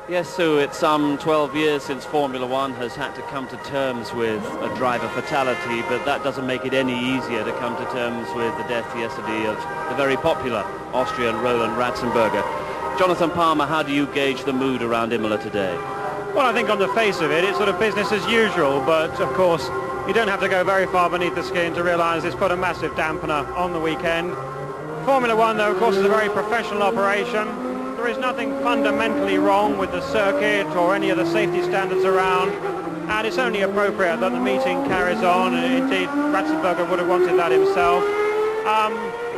Yes, Sue, it's some 12 years since Formula One has had to come to terms with a driver fatality, but that doesn't make it any easier to come to terms with the death yesterday of the very popular Austrian Roland Ratzenberger. Jonathan Palmer, how do you gauge the mood around Imola today? Well, I think on the face of it, it's sort of business as usual, but of course, you don't have to go very far beneath the skin to realise it's put a massive dampener on the weekend. Formula One, though, of course, is a very professional operation. There is nothing fundamentally wrong with the circuit or any of the safety standards around, and it's only appropriate that the meeting carries on. Indeed, Ratzenberger would have wanted that himself.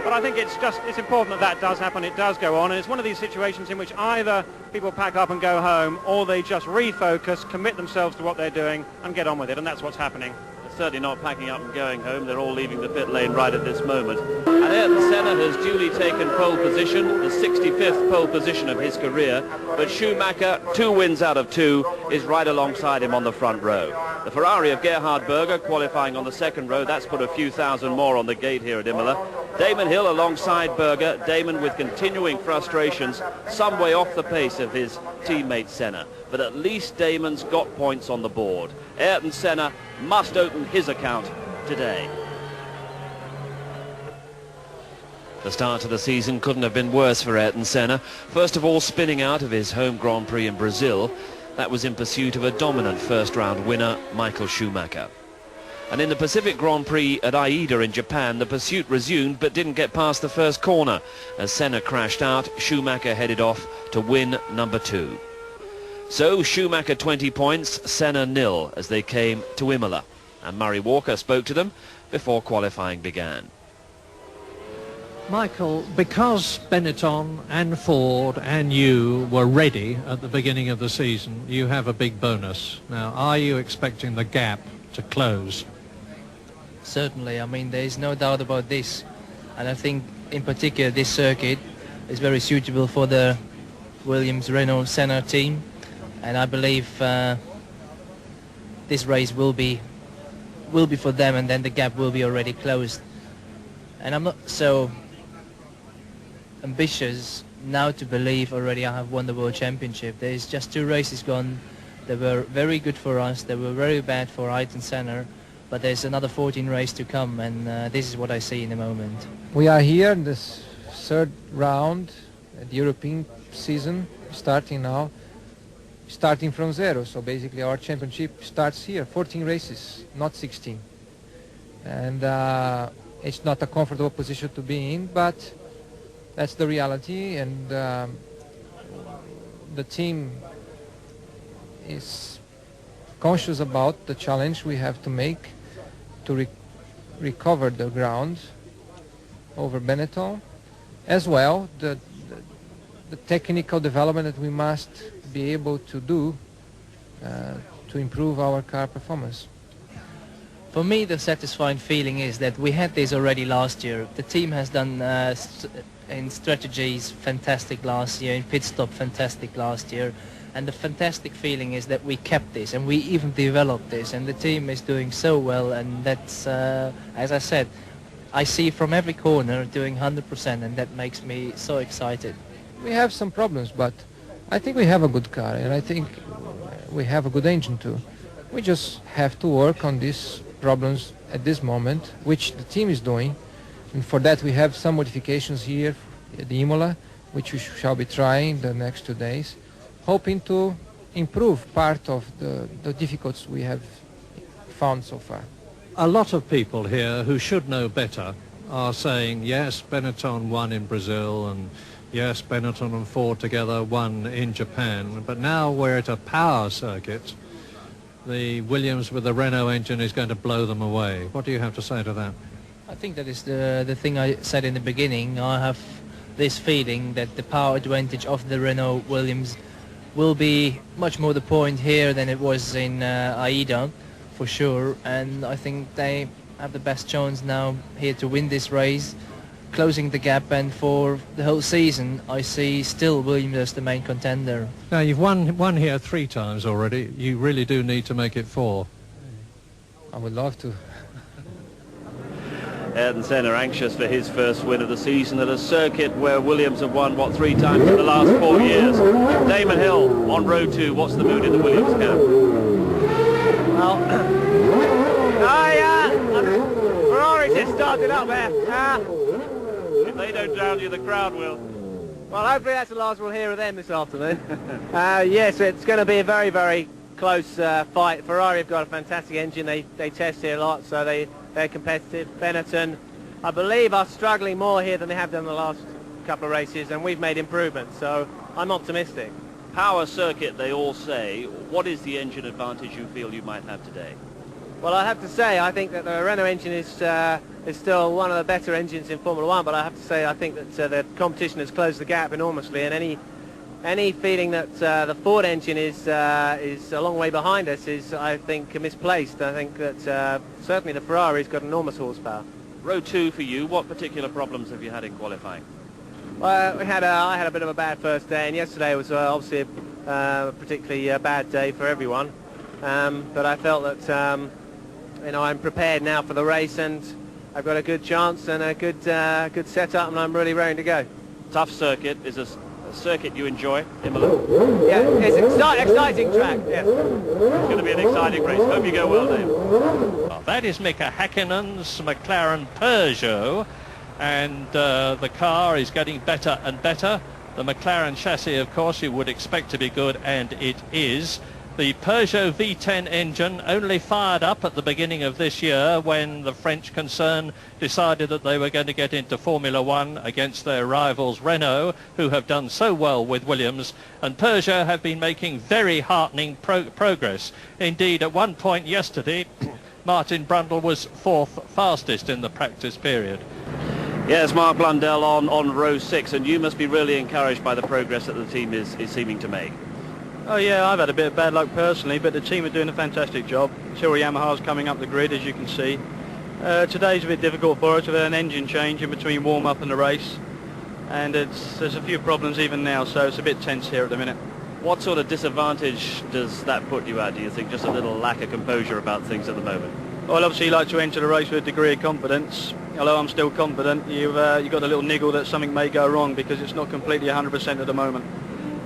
But I think it's important that does happen, it does go on, and it's one of these situations in which either people pack up and go home, or they just refocus, commit themselves to what they're doing, and get on with it, and that's what's happening. They're certainly not packing up and going home, they're all leaving the pit lane right at this moment. And Ayrton Senna has duly taken pole position, the 65th pole position of his career, but Schumacher, 2 wins out of 2, is right alongside him on the front row. The Ferrari of Gerhard Berger qualifying on the second row, that's put a few thousand more on the gate here at Imola. Damon Hill alongside Berger, Damon with continuing frustrations, some way off the pace of his teammate Senna, but at least Damon's got points on the board. Ayrton Senna must open his account today. The start of the season couldn't have been worse for Ayrton Senna. First of all, spinning out of his home Grand Prix in Brazil. That was in pursuit of a dominant first-round winner, Michael Schumacher. And in the Pacific Grand Prix at Aida in Japan, the pursuit resumed but didn't get past the first corner. As Senna crashed out, Schumacher headed off to win number 2. So Schumacher 20 points, Senna 0 as they came to Imola. And Murray Walker spoke to them before qualifying began. Michael, because Benetton and Ford and you were ready at the beginning of the season, you have a big bonus. Now, are you expecting the gap to close? Certainly, I mean, there is no doubt about this. And I think, in particular, this circuit is very suitable for the Williams-Renault-Senna team. And I believe this race will be for them, and then the gap will be already closed. And I'm not so ambitious now to believe already I have won the World Championship. There's just 2 races gone. They were very good for us. They were very bad for Ayrton Senna. But there's another 14 races to come, and this is what I see in the moment. We are here in this 3rd round at the European season, starting now, starting from 0. So basically our championship starts here, 14 races, not 16. And it's not a comfortable position to be in, but that's the reality, and the team is conscious about the challenge we have to make to recover the ground over Benetton, as well the technical development that we must be able to do to improve our car performance. For me, the satisfying feeling is that we had this already last year. The team has done in strategies fantastic last year, in pit stop fantastic last year, and the fantastic feeling is that we kept this and we even developed this, and the team is doing so well, and that's, as I said, I see from every corner doing 100%, and that makes me so excited. We have some problems, but I think we have a good car, and I think we have a good engine too. We just have to work on these problems at this moment, which the team is doing, and for that we have some modifications here at the Imola, which we shall be trying the next 2 days, hoping to improve part of the difficulties we have found so far. A lot of people here who should know better are saying, yes, Benetton won in Brazil, and yes, Benetton and Ford together won in Japan, but now we're at a power circuit. The Williams with the Renault engine is going to blow them away. What do you have to say to that? I think that is the thing I said in the beginning. I have this feeling that the power advantage of the Renault Williams will be much more the point here than it was in Aida, for sure. And I think they have the best chance now here to win this race, closing the gap, and for the whole season I see still Williams as the main contender. Now, you've won here 3 times already. You really do need to make it 4. I would love to. Ayrton Senna anxious for his first win of the season at a circuit where Williams have won, 3 times in the last 4 years. Damon Hill On row 2, what's the mood in the Williams camp? Well, Ferrari just started up there. If they don't drown you, the crowd will. Well, hopefully that's the last we'll hear of them this afternoon. Yes, it's going to be a very, very close fight. Ferrari have got a fantastic engine. They test here a lot, so they're competitive. Benetton, I believe, are struggling more here than they have done the last couple of races, and we've made improvements, so I'm optimistic. Power circuit, they all say. What is the engine advantage you feel you might have today? Well, I have to say, I think that the Renault engine is still one of the better engines in Formula One, but I have to say, I think that the competition has closed the gap enormously, and any feeling that the Ford engine is a long way behind us is, I think, misplaced. I think that certainly the Ferrari's got enormous horsepower. Row 2 for you, what particular problems have you had in qualifying? Well, I had a bit of a bad first day, and yesterday was obviously a particularly bad day for everyone. But I felt that I'm prepared now for the race, and I've got a good chance and a good setup, and I'm really ready to go. Tough circuit. Is a circuit you enjoy, Imola? Yeah, it's an exciting track. Yes. It's going to be an exciting race. Hope you go well, Dave. Well, that is Mika Häkkinen's McLaren Peugeot, and the car is getting better and better. The McLaren chassis, of course, you would expect to be good, and it is. The Peugeot V10 engine only fired up at the beginning of this year when the French concern decided that they were going to get into Formula One against their rivals Renault, who have done so well with Williams, and Peugeot have been making very heartening progress. Indeed, at one point yesterday, Martin Brundle was 4th fastest in the practice period. Yes, Mark Blundell on row 6, and you must be really encouraged by the progress that the team is seeming to make. Oh yeah, I've had a bit of bad luck personally, but the team are doing a fantastic job. Tyrrell Yamaha's coming up the grid, as you can see. Today's a bit difficult for us. We've had an engine change in between warm-up and the race, and there's a few problems even now, so it's a bit tense here at the minute. What sort of disadvantage does that put you at, do you think? Just a little lack of composure about things at the moment? Well, obviously you like to enter the race with a degree of confidence. Although I'm still confident, you've got a little niggle that something may go wrong because it's not completely 100% at the moment.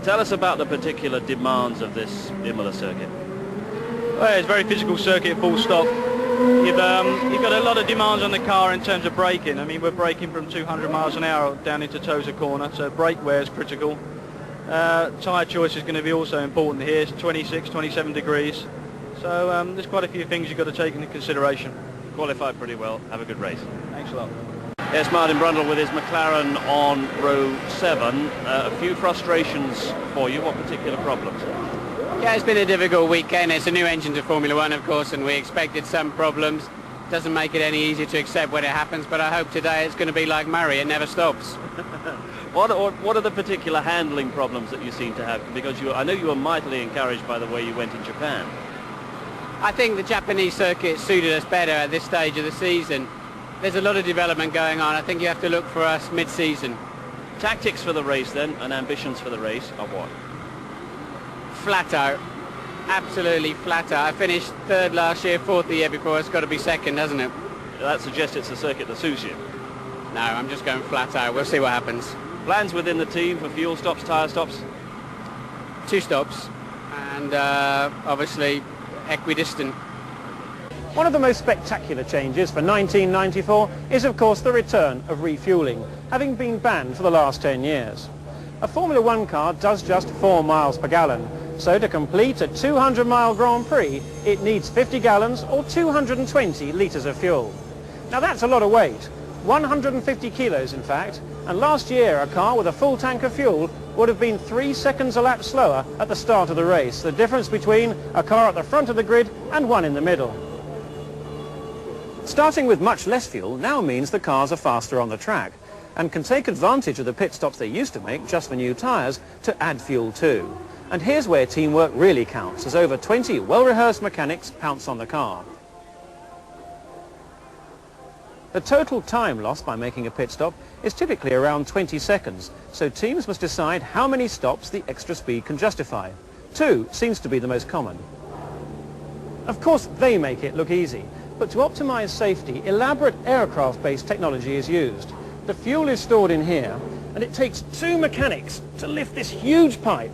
Tell us about the particular demands of this Imola circuit. Well, it's a very physical circuit, full stop. You've got a lot of demands on the car in terms of braking. I mean, we're braking from 200 miles an hour down into Tosa Corner, so brake wear is critical. Tyre choice is going to be also important here. It's 26, 27 degrees. So there's quite a few things you've got to take into consideration. Qualified pretty well. Have a good race. Thanks a lot. Yes, Martin Brundle with his McLaren on row 7. A few frustrations for you. What particular problems? Yeah, it's been a difficult weekend. It's a new engine to Formula One, of course, and we expected some problems. Doesn't make it any easier to accept when it happens, but I hope today it's going to be like Murray, it never stops. What are the particular handling problems that you seem to have? Because I know you were mightily encouraged by the way you went in Japan. I think the Japanese circuit suited us better at this stage of the season. There's a lot of development going on. I think you have to look for us mid-season. Tactics for the race then, and ambitions for the race are what? Flat out. Absolutely flat out. I finished 3rd last year, 4th the year before. It's got to be 2nd, hasn't it? That suggests it's a circuit that suits you. No, I'm just going flat out. We'll see what happens. Plans within the team for fuel stops, tyre stops? 2 stops, and obviously equidistant. One of the most spectacular changes for 1994 is of course the return of refuelling, having been banned for the last 10 years. A Formula One car does just 4 miles per gallon, so to complete a 200-mile Grand Prix it needs 50 gallons or 220 litres of fuel. Now that's a lot of weight, 150 kilos in fact, and last year a car with a full tank of fuel would have been 3 seconds a lap slower at the start of the race, the difference between a car at the front of the grid and one in the middle. Starting with much less fuel now means the cars are faster on the track and can take advantage of the pit stops they used to make just for new tyres to add fuel too. And here's where teamwork really counts, as over 20 well-rehearsed mechanics pounce on the car. The total time lost by making a pit stop is typically around 20 seconds, so teams must decide how many stops the extra speed can justify. 2 seems to be the most common. Of course they make it look easy, but to optimize safety, elaborate aircraft-based technology is used. The fuel is stored in here, and it takes 2 mechanics to lift this huge pipe